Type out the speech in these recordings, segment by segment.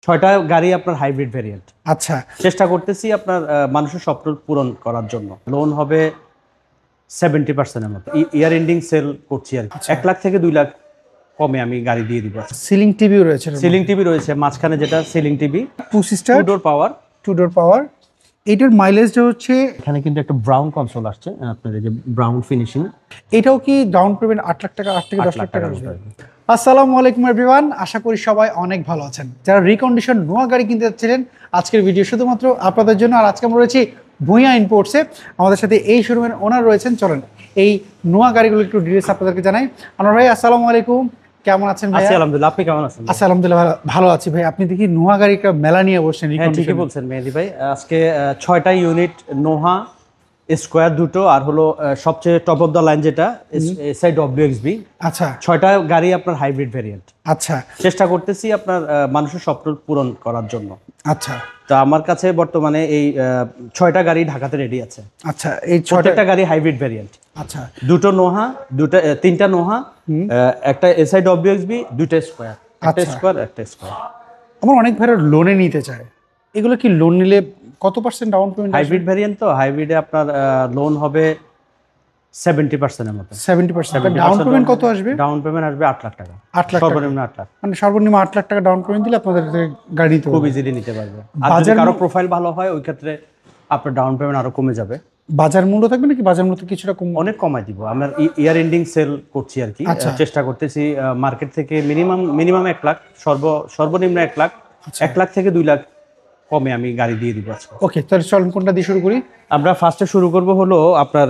6টা গাড়ি আপনার হাইব্রিড ভেরিয়েন্ট। আচ্ছা, চেষ্টা করতেছি আপনার মানুষের স্বপ্ন পূরণ করার জন্য। লোন হবে 70%-এর মতো। ইয়ার এন্ডিং সেল করছি আর কি। 1 লাখ থেকে 2 লাখ কমে আমি গাড়ি দিয়ে দিব। সিলিং টিভিও রয়েছে। সিলিং টিভি রয়েছে মাঝখানে, যেটা সিলিং টিভি, 2 সিস্টার, 2 ডোর পাওয়ার। 2 ডোর পাওয়ার। এটার মাইলেজটা হচ্ছে, এখানে কিন্তু একটা ব্রাউন কনসোল আসছে, আপনার এই যে ব্রাউন ফিনিশিং। এটাও কি ডাউন পেমেন্ট 8 লাখ টাকা, 8 থেকে 10 লাখ টাকা আসবে? আসসালামু আলাইকুম এভরিওয়ান, আশা করি সবাই অনেক ভালো আছেন। যারা রিকন্ডিশন নোয়া গাড়ি কিনতে যাচ্ছিলেন, আজকের ভিডিও শুধুমাত্র আপনাদের জন্য। আর আজকে আমরা রয়েছি ভূঁইয়া ইম্পোর্টসে। আমাদের সাথে এই শোরুমের ওনার রয়েছেন। চলেন এই নোয়া গাড়িগুলো একটু ডিটেইলস আপনাদেরকে জানাই। আনোয়ার ভাই, আসসালামু আলাইকুম, কেমন আছেন ভাই? আলহামদুলিল্লাহ, আপনি কেমন আছেন? আচ্ছা, আলহামদুলিল্লাহ ভালো আছি ভাই। আপনি দেখি নোয়া গাড়ি একটা মেলা নিয়ে বসছেন। ঠিকই বলছেন মেহেদি ভাই। আজকে 6টা ইউনিট নোহা স্কোয়ার দুটো, আর হলো সবচেয়ে টপ অফ দ্য লাইন যেটা এসআই ডব্লিউএক্সবি। আচ্ছা, 6টা গাড়ি আপনার হাইব্রিড ভেরিয়েন্ট। আচ্ছা, চেষ্টা করতেছি আপনার মানুষের স্বপ্ন পূরণ করার জন্য। আচ্ছা, তো আমার কাছে বর্তমানে এই 6টা গাড়ি ঢাকাতে রেডি আছে। আচ্ছা, এই 6টা গাড়ি হাইব্রিড ভেরিয়েন্ট। আচ্ছা, দুটো নোহা, তিনটা নোহা, একটা এসআই ডব্লিউএক্সবি, দুটো স্কোয়ার, একটা স্কোয়ার, একটা স্কোয়ার। আমার অনেক ভাইরা লোনে নিতে চায়, এগুলো কি লোন নিলে কত percent down payment? Hybrid variant, তো হাইব্রিডে আপনার লোন হবে 70%-এর মতো। 70%। ডাউন পেমেন্ট কত আসবে? ডাউন পেমেন্ট আসবে 8 লাখ টাকা। 8 লাখ, সর্বনিম্ন 8 লাখ। মানে সর্বনিম্ন 8 লাখ টাকা ডাউন পেমেন্ট দিলে আপনাদের গাড়ি নিতে খুব ইজিলি নিতে পারবে। আর যদি কারো প্রোফাইল ভালো হয়, ওই ক্ষেত্রে আপনার ডাউন পেমেন্ট আরো কমে যাবে। বাজার মূল্য থাকবে নাকি? বাজার মূল্য কিছুটা কম, অনেক কমাই দিব। আমরা ইয়ার এন্ডিং সেল করছি আর কি। চেষ্টা করতেছি মার্কেট থেকে মিনিমাম 1 লাখ, সর্বনিম্ন 1 লাখ, 1 লাখ থেকে 2 লাখ কমে আমি গাড়ি দিয়ে দিব আজকে। ওকে, তাহলে চলুন কোনটা দিয়ে শুরু করি? আমরা ফার্স্টে শুরু করব হলো আপনার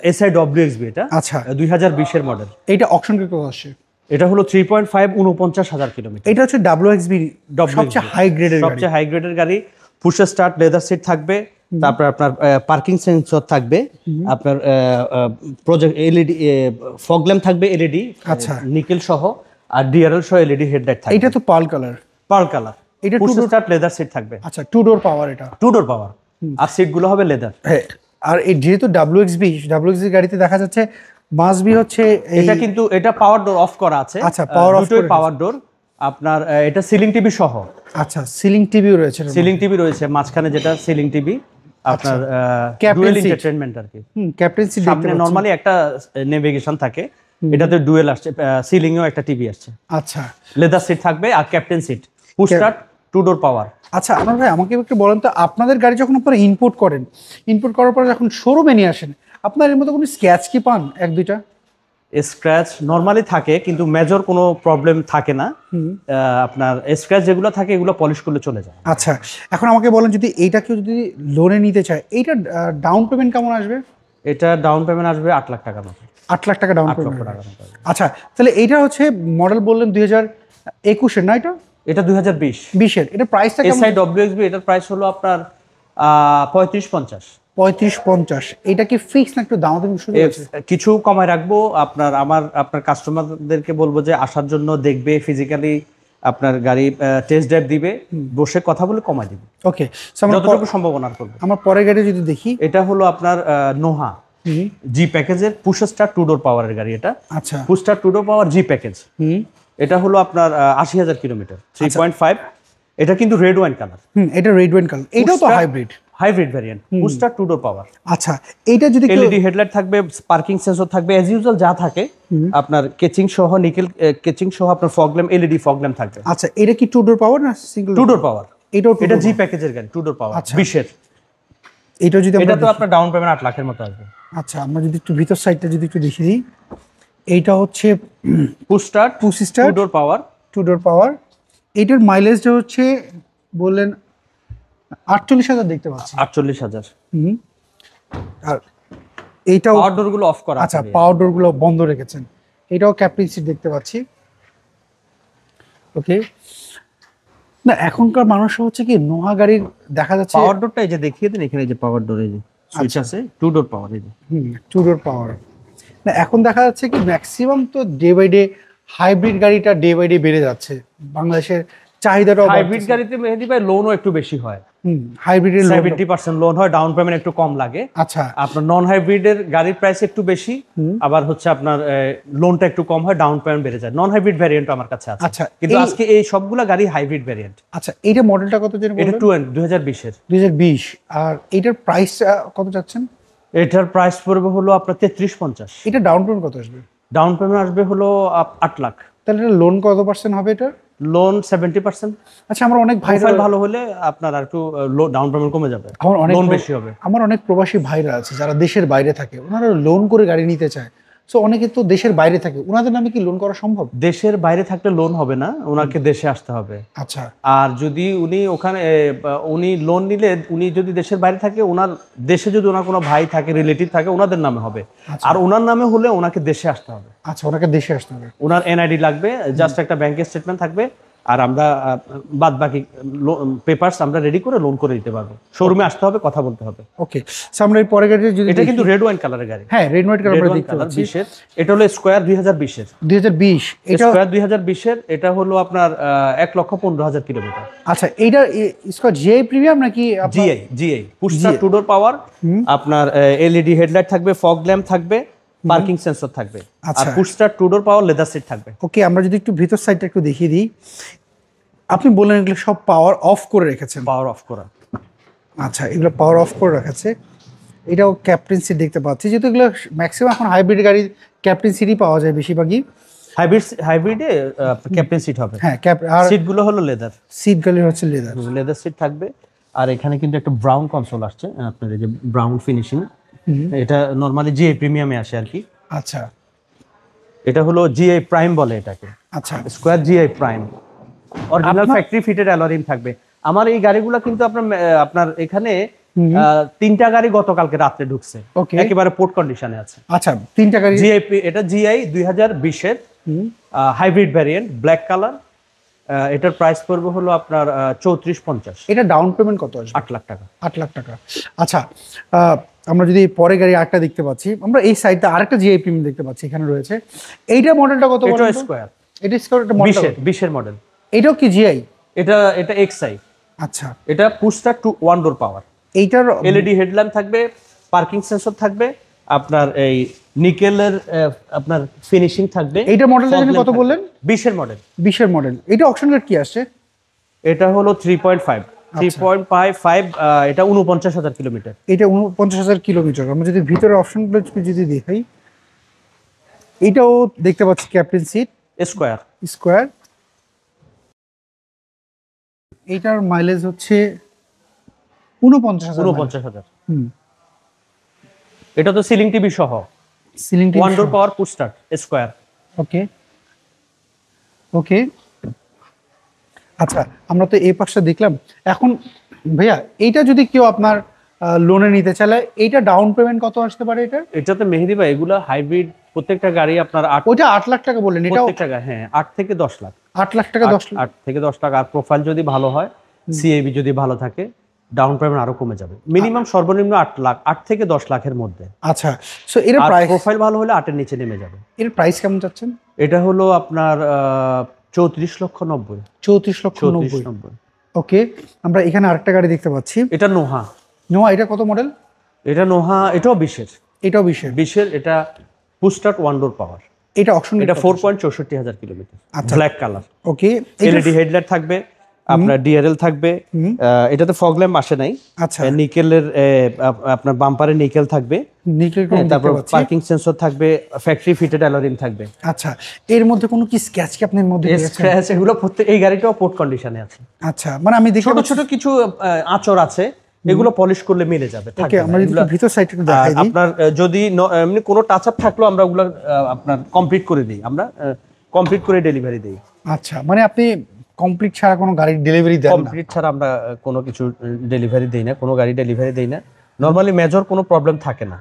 এসআই ডব্লিউএক্সবি। এটা আচ্ছা, 2020-এর মডেল। এইটা অকশন কত আসছে? এটা হলো 3.5, 49,000 কিলোমিটার। এটা হচ্ছে ডব্লিউএক্সবি সবচেয়ে হাই গ্রেডের গাড়ি। সবচেয়ে হাই গ্রেডের গাড়ি। পুশ স্টার্ট, লেদার সিট থাকবে, তারপর আপনার পার্কিং সেন্সর থাকবে, আপনার প্রজেক্ট এলইডি ফগ ল্যাম্প থাকবে, এলইডি, আচ্ছা, নিকেল সহ, আর ডিআরএল সহ এলইডি হেডলাইট থাকবে। এটা তো পার্ল কালার। এটা পুশ স্টার্ট লেদার সিট থাকবে। আচ্ছা, 2 ডোর পাওয়ার। এটা 2 ডোর পাওয়ার, আর সিটগুলো হবে লেদার। হ্যাঁ, আর এই যেহেতু ডব্লিউএক্সবি গাড়িতে দেখা যাচ্ছে মাসবি হচ্ছে এটা, কিন্তু এটা পাওয়ার ডোর অফ করা আছে। আচ্ছা, পাওয়ার অফ, দুটোই পাওয়ার ডোর। আপনার এটা সিলিং টিভি সহ। আচ্ছা, সিলিং টিভিও রয়েছে। সিলিং টিভি রয়েছে মাঝখানে, যেটা সিলিং টিভি আপনার ডুয়েল এন্টারটেইনমেন্ট আর কি। ক্যাপ্টেন সিট সামনে নরমালি একটা নেভিগেশন থাকে, এটাতে ডুয়েল আসছে, সিলিং এও একটা টিভি আসছে। আচ্ছা, লেদার সিট থাকবে, আর ক্যাপ্টেন সিট, পুশ স্টার্ট, 2 ডোর পাওয়ার। আচ্ছা, আমার ভাই আমাকে একটু বলেন তো, আপনাদের গাড়ি যখন আপনারা ইম্পোর্ট করার পর যখন শোরুমে নিয়ে আসেন, আপনার এর মধ্যে কোনো স্ক্র্যাচ কি পান? 1-2টা স্ক্র্যাচ নরমালি থাকে, কিন্তু মেজর কোনো প্রবলেম থাকে না। আপনার স্ক্র্যাচ যেগুলো থাকে, এগুলো পলিশ করলে চলে যায়। আচ্ছা, এখন আমাকে বলেন, যদি এইটা কেউ যদি লোনে নিতে চায়, এইটা ডাউন পেমেন্ট কেমন আসবে? এটা ডাউন পেমেন্ট আসবে 8 লাখ টাকার মতো। 8 লাখ টাকা ডাউন পেমেন্ট। আচ্ছা, তাহলে এইটা হচ্ছে মডেল বললেন 2021-এর না? এটা 2020-এর। এটা প্রাইসটা কেমন? এসআই ডব্লিউএক্সবি, এটার প্রাইস হলো আপনার 35-50। 35-50। এটা কি ফিক্স না একটু দামাদামি শুরু আছে? কিছু কমায় রাখবো। আপনার কাস্টমারদেরকে বলবো যে আসার জন্য, দেখবে, ফিজিক্যালি আপনার গাড়ি টেস্ট ড্রাইভ দিবে, বসে কথা বলে কমায় দিবে। ওকে, যতটুকু সম্ভাবনা করবো। আমার পরের গাড়ি যদি দেখি, এটা হলো আপনার নোহা জি প্যাকেজের পুশ স্টার 2 ডোর পাওয়ারের গাড়ি। এটা আচ্ছা, পুশ স্টার 2 ডোর পাওয়ার জি প্যাকেজ। এটা হলো আপনার 80,000 কিলোমিটার, 3.5। এটা কিন্তু রেড ওয়াইন কালার। এটা রেড ওয়াইন কালার। এটাও তো হাইব্রিড ভেরিয়েন্ট, পুশ স্টার 2 ডোর পাওয়ার। আচ্ছা, এইটা যদি এলইডি হেডলাইট থাকবে, পার্কিং সেন্সর থাকবে, এজ ইউজুয়াল যা থাকে। আপনার কেচিং সহ, নিকেল কেচিং সহ, আপনার fog lamp, LED fog lamp থাকবে। আচ্ছা, এটা কি 2 ডোর পাওয়ার না সিঙ্গেল? 2 ডোর পাওয়ার। এটা জি প্যাকেজের গাড়ি, 2 ডোর পাওয়ার 20-এর। এটা তো আপনার ডাউন পেমেন্ট 8 লাখের মতো আসবে। আচ্ছা, আমরা যদি একটু ভিতর সাইডটা যদি একটু দেখিয়ে দিই, এইটা হচ্ছে পুশ স্টার্ট 2 ডোর পাওয়ার। এইটার মাইলেজটা হচ্ছে বললেন 48,000 দেখতে পাচ্ছি। 48,000। আর এইটাও পাওয়ার ডোর গুলো অফ করা আছে। আচ্ছা, পাওয়ার ডোর গুলো বন্ধ রেখেছেন। এটাও ক্যাপ্টেন সিট দেখতে পাচ্ছি। ওকে, না এখনকার মানুষ হচ্ছে কি নোহা গাড়ির দেখা যাচ্ছে পাওয়ার ডোরটা, এই যে দেখিয়ে দিন, এখানে যে পাওয়ার ডোর, এই যে সুইচ আছে, 2 ডোর পাওয়ার। এই যে 2 ডোর পাওয়ার। না এখন দেখা যাচ্ছে কি ম্যাক্সিমাম তো ডে বাই ডে হাইব্রিড গাড়িটা বেড়ে যাচ্ছে। বাংলাদেশের চাহিদাটা, হাইব্রিড গাড়িতে মেহেদি ভাই লোনও একটু বেশি হয়। হাইব্রিডের 70% লোন হয়, ডাউন পেমেন্ট একটু কম লাগে। আচ্ছা, আপনার নন হাইব্রিডের গাড়ির প্রাইস একটু বেশি, আবার হচ্ছে আপনার লোনটা একটু কম হয়, ডাউন পেমেন্ট বেড়ে যায়। নন হাইব্রিড ভ্যারিয়েন্ট আমার কাছে আছে। আচ্ছা, কিন্তু আজকে এই সবগুলা গাড়ি হাইব্রিড ভ্যারিয়েন্ট। আচ্ছা, এইটা মডেলটা কত যেন এটা বললেন? 2020 এর। 2020। আর এইটার প্রাইস কত যাচ্ছেন? এটার প্রাইস পড়বে হলো আপনার 3350। এটা ডাউন পেমেন্ট কত আসবে? ডাউন পেমেন্ট আসবে হলো 8 লাখ। তাহলে এটা লোন কত পার্সেন্ট হবে এটা? লোন 70%। আচ্ছা, আমার অনেক ভাই প্রোফাইল ভালো হলে আপনার আর একটু ডাউন পেমেন্ট কমে যাবে, লোন বেশি হবে। আমার অনেক প্রবাসী ভাইরা আছে যারা দেশের বাইরে থাকে, ওনারা লোন করে গাড়ি নিতে চায়। সো অনেকে তো দেশের বাইরে থাকে, ওনাদের নামে কি লোন করা সম্ভব? দেশের বাইরে থাকলে লোন হবে না, ওনাকে দেশে আসতে হবে। আচ্ছা, আর যদি উনি ওখানে উনি লোন নিলে, উনি যদি দেশের বাইরে থাকে, ওনার দেশে যদি ওনার কোনো ভাই থাকে, রিলেটিভ থাকে, ওনাদের নামে হবে। আর ওনার নামে হলে ওনাকে দেশে আসতে হবে। আচ্ছা, ওনাকে দেশে আসতে হবে। ওনার এনআইডি লাগবে, জাস্ট একটা ব্যাংকের স্টেটমেন্ট থাকবে, আর আমরা বাদ বাকি পেপারস আমরা রেডি করে লোন করে দিতে পারবো। শোরুমে আসতে হবে, কথা বলতে হবে। ওকে, সো আমরা এই পরের গাড়ি যদি এটা কিন্তু রেড ওয়াইন কালারের গাড়ি। হ্যাঁ, রেড হোয়াইট কালার দেখতে পাচ্ছি। 20 এর। এটা হলো স্কয়ার 2020 এর। 2020 এটা স্কয়ার 2020 এর। এটা হলো আপনার 1,15,000 কিলোমিটার। আচ্ছা, এইটা স্কয়ার জিআই প্রিমিয়াম নাকি জিআই পুশ স্টার্ট টু ডোর পাওয়ার, আপনার এলইডি হেডলাইট থাকবে, ফগ ল্যাম্প থাকবে, পার্কিং সেন্সর থাকবে, আর পুশ স্টার্ট টু ডোর পাওয়ার লেদার সিট থাকবে। ওকে, আমরা যদি একটু ভিতর সাইডটা একটু দেখিয়ে দিই। আপনি বললেন এগুলো সব পাওয়ার অফ করে রেখেছেন? পাওয়ার অফ করা। আচ্ছা, এগুলো পাওয়ার অফ করে রেখেছে। এটাও ক্যাপ্টেন সিট দেখতে পাচ্ছি, যেহেতু এগুলো ম্যাক্সিমাম এখন হাইব্রিড গাড়ি ক্যাপ্টেন সিটই পাওয়া যায় বেশিরভাগই। হাইব্রিডে ক্যাপ্টেন সিট হবে। হ্যাঁ, আর সিটগুলো হলো লেদার। সিট গালি হচ্ছে লেদার সিট থাকবে। আর এখানে কিন্তু একটা ব্রাউন কনসোল আসছে, আপনার এই যে ব্রাউন ফিনিশিং, এটা নরমালি জিআই প্রিমিয়ামে আসে আর কি। আচ্ছা, এটা হলো জিআই প্রাইম বলে এটাকে। আচ্ছা, square GI prime, original factory fitted alloy rim থাকবে। আমার এই গাড়িগুলো কিন্তু আপনার এখানে 3টা গাড়ি গতকালকে রাতে ঢুকছে, একেবারে পোর্ট কন্ডিশনে আছে। আচ্ছা, 3টা গাড়ি। জিআই, এটা জিআই 2020 এর হাইব্রিড ভ্যারিয়েন্ট, ব্ল্যাক কালার। এটার প্রাইস পড়বে হলো আপনার 3450। এটা ডাউন পেমেন্ট কত আসবে? 8 লাখ টাকা। 8 লাখ টাকা। আচ্ছা, আমরা যদি পরে গাড়ি আরেকটা দেখতে পাচ্ছি, আমরা এই সাইডটা আরেকটা জিআই প্রিমিয়াম দেখতে পাচ্ছি, এখানে রয়েছে। এইটা মডেলটা কত? এটা স্কয়ার। এটা স্কয়ার, এটা মডেল 20 এর মডেল। এটাও কি জিআই? এটা এক্সআই। আচ্ছা, এটা push start to one door power. এইটার এলইডি হেডল্যাম্প থাকবে, পার্কিং সেন্সর থাকবে, আপনার এই নিকেলের আপনার ফিনিশিং থাকবে। এইটা মডেলটা জানি কত বললেন? 20 এর মডেল। 20 এর মডেল। এটা অপশন রেট কি আসছে? এটা হলো 3.5। এটা 49,000 কিলোমিটার। এটা 49,000 কিলোমিটার। আমরা যদি ভিতরে অপশনগুলো যদি দেখাই, এটাও দেখতে পাচ্ছি ক্যাপ্টেন সিট, স্কয়ার। এইটার মাইলেজ হচ্ছে 49,000। এটা তো সিলিং টিভি সহ, সিলিং টিভি, ওয়ান ডোর পাওয়ার, পুশ স্টার্ট, স্কয়ার। ওকে। আচ্ছা, আমরা তো এই পাশটা দেখলাম। এখন ভাইয়া, এইটা যদি কেউ আপনার লোনে নিতে চাইলে, এইটা ডাউন পেমেন্ট কত আসতে পারে? এটাতে মেহেদি ভাই, এগুলো হাইব্রিড, প্রত্যেকটা গাড়ি আপনার ওইটা 8 লাখ টাকা বললেন? এটা প্রত্যেকটা গাড়ি, হ্যাঁ, 8 থেকে 10 লাখ। 8 লাখ টাকা, 8 থেকে 10 লাখ। আর প্রোফাইল যদি ভালো হয়, সিএবি যদি ভালো থাকে, ডাউন পেমেন্ট আরো কমে যাবে। মিনিমাম সর্বনিম্ন 8 লাখ, 8 থেকে 10 লাখের মধ্যে। আচ্ছা, সো এর প্রাইস, প্রোফাইল ভালো হলে 8 এর নিচে নেমে যাবে। এর প্রাইস কেমন চাচ্ছেন? এটা হলো আপনার 34,90,000। 34,90,000। ওকে, আমরা এখানে আরেকটা গাড়ি দেখতে পাচ্ছি। এটা নোহা। এটা কত মডেল? এটা নোহা, এটাও 20 এর। এটাও 20 এর। এটা push start one door power. এটা অপশন, এটা 4,64,000 kilometre. Black colour. Okay, LED headlight থাকবে, আপনার ডিআরএল থাকবে। এটাতে ফগ ল্যাম্প আসে নাই। আচ্ছা, নিকেলের আপনার বাম্পারে নিকেল থাকবে, তারপর পার্কিং সেন্সর থাকবে, ফ্যাক্টরি ফিটেড অ্যালয় রিম থাকবে। আচ্ছা, এর মধ্যে কোনো কি স্ক্র্যাচ কি আপনার মধ্যে স্ক্র্যাচ? এগুলো প্রত্যেক, এই গাড়িটাও পোর্ট কন্ডিশনে আছে। আচ্ছা, মানে আমি দেখি ছোট ছোট কিছু আঁচড় আছে, এগুলো পলিশ করলে মিলে যাবে। ওকে, আমরা যদি ভিতর সাইডটা একটু দেখাই দিই। আপনার যদি এমনি কোনো টাচ আপ থাকলো, আমরা ওগুলো আপনার কমপ্লিট করে দিই, আমরা কমপ্লিট করে ডেলিভারি দিই। আচ্ছা, মানে আপনি কমপ্লিট ছাড়া কোনো গাড়ির ডেলিভারি দেন না? কমপ্লিট ছাড়া আমরা কোনো কিছু ডেলিভারি দেই না, কোনো গাড়ি ডেলিভারি দেই না। নরমালি মেজর কোনো প্রবলেম থাকে না।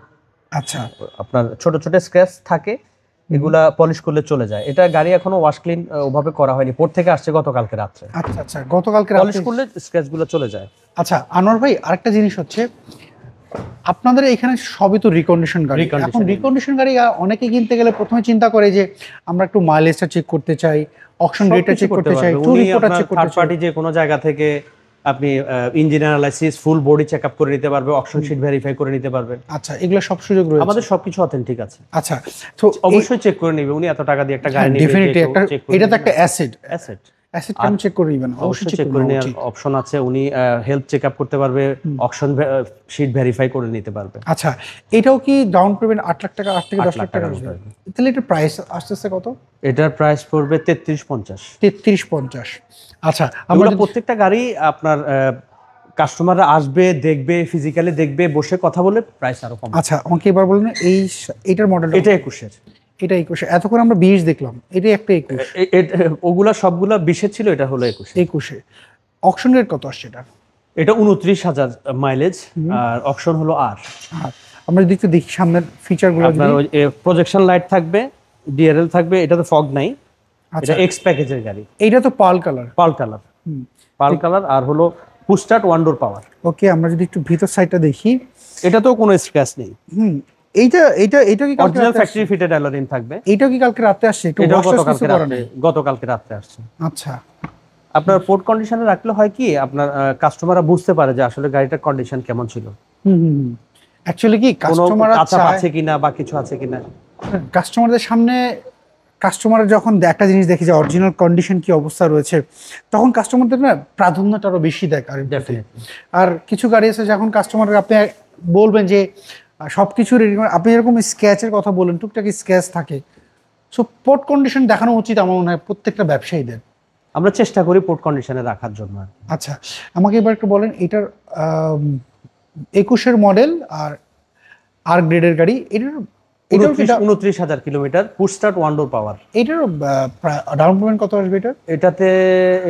আচ্ছা, আপনার ছোট ছোট স্ক্র্যাচ থাকে, এগুলা পলিশ করলে চলে যায়। এটা গাড়ি এখনো ওয়াশ ক্লিন ওভাবে করা হয়নি, পোর্ট থেকে আসছে গতকালকে রাত্রে। আচ্ছা আচ্ছা, গতকালকে রাতে পলিশ করলে স্ক্র্যাচগুলো চলে যায়। আচ্ছা, আনোয়ার ভাই, আরেকটা জিনিস হচ্ছে, আপনাদের এখানে সবই তো রিকন্ডিশন গাড়ি। এখন রিকন্ডিশন গাড়ি অনেকে কিনতে গেলে প্রথমে চিন্তা করে যে আমরা একটু মাইলেজটা চেক করতে চাই, অকশন রেটটা চেক করতে চাই, টু রিপোর্টটা চেক করতে চাই। থার্ড পার্টি যে কোনো জায়গা থেকে আপনি engine analysis, full body checkup করে নিতে পারবে, অকশন শিট ভেরিফাই করে নিতে পারবেন। আচ্ছা, এগুলো সব সুযোগ রয়েছে? আমাদের সবকিছু অথেন্টিক আছে। আচ্ছা, তো অবশ্যই চেক করে নেবে। উনি এত টাকা দিয়ে একটা গাড়ি নিবে, ডেফিনেটলি এটা তো একটা অ্যাসেট কেন চেক করে নেবেন? অবশ্যই চেক করে নেওয়ার অপশন আছে। উনি হেলথ চেকআপ করতে পারবে, অকশন শিট ভেরিফাই করে নিতে পারবে। আচ্ছা, এটাও কি ডাউন পেমেন্ট 8 লাখ টাকা, 8 থেকে 10 লাখ টাকা? তাহলে এটার প্রাইস আসতেছে কত? এটার প্রাইস পড়বে 3350। 3350। আচ্ছা, আমরা প্রত্যেকটা গাড়ি আপনার কাস্টমাররা আসবে, দেখবে, ফিজিক্যালি দেখবে, বসে কথা বলে প্রাইস আরো কম। আচ্ছা, আমাকে এবার বলুন এটার মডেল? এটা 21 এর। এটা 21। এতক্ষণ আমরা 20 দেখলাম, এটা একটা 21। ওগুলা সবগুলা 20 এর ছিল, এটা হলো 21। অকশন রেট কত আসছে এটা? এটা 29,000 মাইলেজ, আর অকশন হলো আর। আমরা যদি একটু দেখি সামনের ফিচারগুলো। আপনার ওই প্রজেকশন লাইট থাকবে, ডিআরএল থাকবে, এটা তো ফগ নাই। এটা এক্স প্যাকেজের গাড়ি। এইটা তো পার্ল কালার। পার্ল কালার আর হলো পুশ স্টার্ট, ওয়ান ডোর পাওয়ার। ওকে, আমরা যদি একটু ভিতর সাইডটা দেখি, এটা তো কোনো স্ক্র্যাচ নেই। এইটা কি অরিজিনাল ফ্যাক্টরি ফিটেড অ্যালোরিন থাকবে। এইটা কি কালকে রাতে আসছে? একটু গতকালকে রাতে আসছে। আচ্ছা, আপনার পোর্ট কন্ডিশনে রাখলে হয় কি, আপনার কাস্টমাররা বুঝতে পারে যে আসলে গাড়িটার কন্ডিশন কেমন ছিল। অ্যাকচুয়ালি কি কাস্টমার আছে কিনা বা কিছু আছে কিনা, কাস্টমারদের সামনে কাস্টমার যখন একটা জিনিস দেখে যে অরিজিনাল কন্ডিশন কি অবস্থা রয়েছে, তখন কাস্টমারদের না প্রাধান্যটা আরো বেশি দেয়। আর কিছু গাড়ি আছে যখন কাস্টমার আপনি বলবেন যে সবকিছু রেডি, আপনি এরকম স্ক্র্যাচের কথা বলেন, টুকটাক স্ক্র্যাচ থাকে। সো পোর্ট কন্ডিশন দেখানো উচিত আমার মনে হয় প্রত্যেকটা ব্যবসায়ীদের। আমরা চেষ্টা করি পোর্ট কন্ডিশনে রাখার জন্য। আচ্ছা, আমাকে এবার একটু বলেন, এটার 21 মডেল আর গ্রেডের গাড়ি, এটার 29,000 kilometre, push start, one door power. এটার ডাউন পেমেন্ট কত আসবে?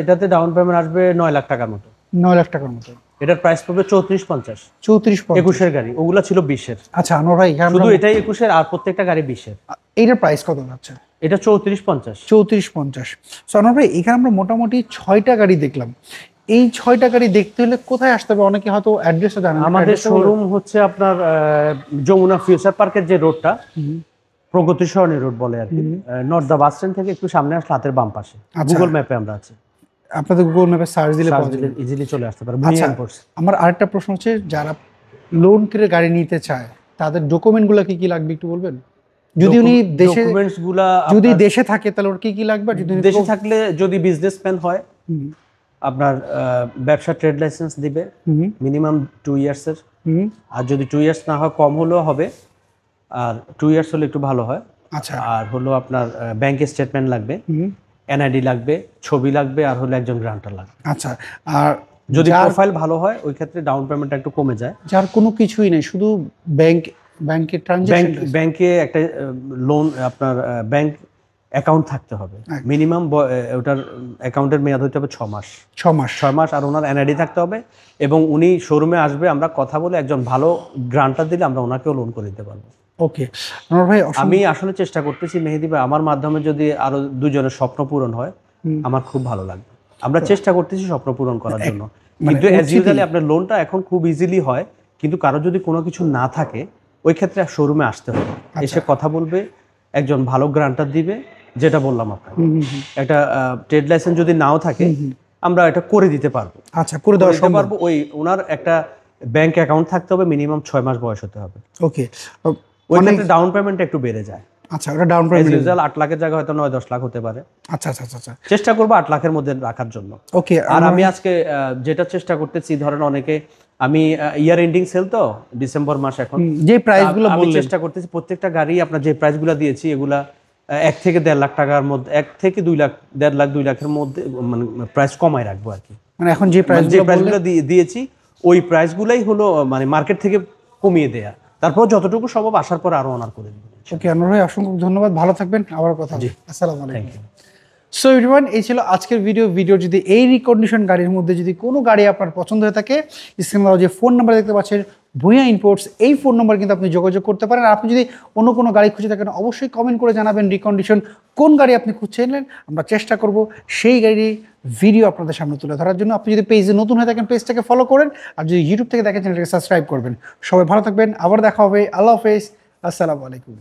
এটাতে ডাউন পেমেন্ট আসবে 9 লাখ টাকার মতো। 9 লাখ টাকার মতো। এটার প্রাইস পড়বে 3450। 3450 21 গাড়ি, ওগুলা ছিল 20 আচ্ছা, আনোয়ার ভাই, শুধু এটাই 21 আর প্রত্যেকটা গাড়ি 20। এটার প্রাইস কত যাচ্ছে? এটা 3450। 3450। সো আনোয়ার ভাই, এখানে আমরা মোটামুটি 6টা গাড়ি দেখলাম। এই 6টা গাড়ি দেখতে হলে কোথায় আসতে হবে? অনেকে হয়তো অ্যাড্রেসটা জানেন। আমাদের শোরুম হচ্ছে আপনার যমুনা ফিউচার পার্কের যে রোডটা, প্রগতি সরণি রোড বলে আর কি, নর্থ দা বাস স্ট্যান্ড থেকে একটু সামনে আসলে হাতের বাম পাশে। গুগল ম্যাপে আমরা আছি, আপনাদের গুগল ম্যাপে সার্চ দিলে ইজিলি চলে আসতে পারে। আচ্ছা, আমার আরেকটা প্রশ্ন হচ্ছে, যারা লোন করে গাড়ি নিতে চায় তাদের ডকুমেন্টগুলো কি কি লাগবে একটু বলবেন? যদি উনি দেশে থাকে তাহলে ওর কি কি লাগবে? যদি দেশে থাকলে, যদি বিজনেসম্যান হয়, আপনার ব্যবসা ট্রেড লাইসেন্স দিবে মিনিমাম 2 ইয়ার্সের। আর যদি 2 ইয়ার্স না হয়, কম হলেও হবে, আর 2 ইয়ার্স হলে একটু ভালো হয়। আচ্ছা, আর হলো আপনার ব্যাংকের স্টেটমেন্ট লাগবে, এনআইডি লাগবে, ছবি লাগবে, আর হলো একজন গ্রান্টার লাগবে। আচ্ছা, আর যদি প্রোফাইল ভালো হয় ওই ক্ষেত্রে ডাউন পেমেন্টটা একটু কমে যায়। যার কোনো কিছুই নেই, শুধু ব্যাংকের ট্রানজাকশন, ব্যাংকে একটা লোন, আপনার ব্যাংক অ্যাকাউন্ট থাকতে হবে মিনিমাম। ওটার অ্যাকাউন্টের মেয়াদ হতে হবে 6 মাস। 6 মাস। আর ওনার এনআইডি থাকতে হবে, এবং উনি শোরুমে আসবে, আমরা কথা বলে একজন ভালো গ্রান্টার দিলে আমরা ওনাকেও লোন করে দিতে পারবো। ওকে আনোয়ার ভাই, আমি আসলে চেষ্টা করতেছি মেহেদী ভাই, আমার মাধ্যমে যদি আরো 2 জনের স্বপ্ন পূরণ হয় আমার খুব ভালো লাগবে। আমরা চেষ্টা করতেছি স্বপ্ন পূরণ করার জন্য, কিন্তু অ্যাজ ইউজুয়ালি আপনার লোনটা এখন খুব ইজিলি হয়, কিন্তু কারো যদি কোনো কিছু না থাকে ওই ক্ষেত্রে শোরুমে আসতে হবে, এসে কথা বলবে, একজন ভালো গ্রান্টার দিবে। যেটা বললাম আপনাকে, একটা ট্রেড লাইসেন্স যদি নাও থাকে আমরা এটা করে দিতে পারবো। আচ্ছা, করে দেওয়া পারবো। ওই ওনার একটা ব্যাংক অ্যাকাউন্ট থাকতে হবে, মিনিমাম 6 মাস বয়স হতে হবে। ওকে, ওই ক্ষেত্রে ডাউন পেমেন্ট একটু বেড়ে যায়। আচ্ছা, ওটা ডাউন পেমেন্ট ইউজুয়াল 8 লাখের জায়গায় হয়তো 9-10 লাখ হতে পারে। আচ্ছা আচ্ছা আচ্ছা, চেষ্টা করব 8 লাখের মধ্যে রাখার জন্য। ওকে, আর আমি আজকে যেটা চেষ্টা করতেছি, ধরেন অনেকে, আমি ইয়ার এন্ডিং সেল তো ডিসেম্বর মাস, এখন যে প্রাইসগুলো আমি চেষ্টা করতেছি প্রত্যেকটা গাড়ি আপনার যে প্রাইসগুলো দিয়েছি এগুলা 1 থেকে 1.5 লাখ টাকার মধ্যে, 1 থেকে 2 লাখ, 1.5 লাখ 2 লাখের মধ্যে, মানে প্রাইস কমায় রাখবো আর কি। মানে এখন যে প্রাইসগুলো দিয়েছি ওই প্রাইসগুলাই হলো মানে মার্কেট থেকে কমিয়ে দেয়া, তারপর যতটুকু সম্ভব আসার পর আরো অনার করে দেবেন। ওকে আনোয়ার ভাই, অসংখ্য ধন্যবাদ, ভালো থাকবেন, আবার কথা হবে। আসসালামু আলাইকুম। সো এভরিওয়ান, এই ছিল আজকের ভিডিও। যদি এই রিকন্ডিশন গাড়ির মধ্যে যদি কোনো গাড়ি আপনার পছন্দ হয়ে থাকে, স্ক্রিনে যে ফোন নাম্বার দেখতে পাচ্ছেন ভূঁইয়া ইম্পোর্টস, এই ফোন নাম্বার কিন্তু আপনি যোগাযোগ করতে পারেন। আর আপনি যদি অন্য কোনো গাড়ি খুঁজে থাকেন অবশ্যই কমেন্ট করে জানাবেন রিকন্ডিশন কোন গাড়ি আপনি খুঁজছেন, আমরা চেষ্টা করব সেই গাড়ির ভিডিও আপনাদের সামনে তুলে ধরার জন্য। আপনি যদি পেজে নতুন হয়ে থাকেন পেজটাকে ফলো করেন, আর যদি ইউটিউব থেকে দেখেন চ্যানেলটাকে সাবস্ক্রাইব করবেন। সবাই ভালো থাকবেন, আবার দেখা হবে। আল্লাহ হাফেজ, আসসালামু আলাইকুম।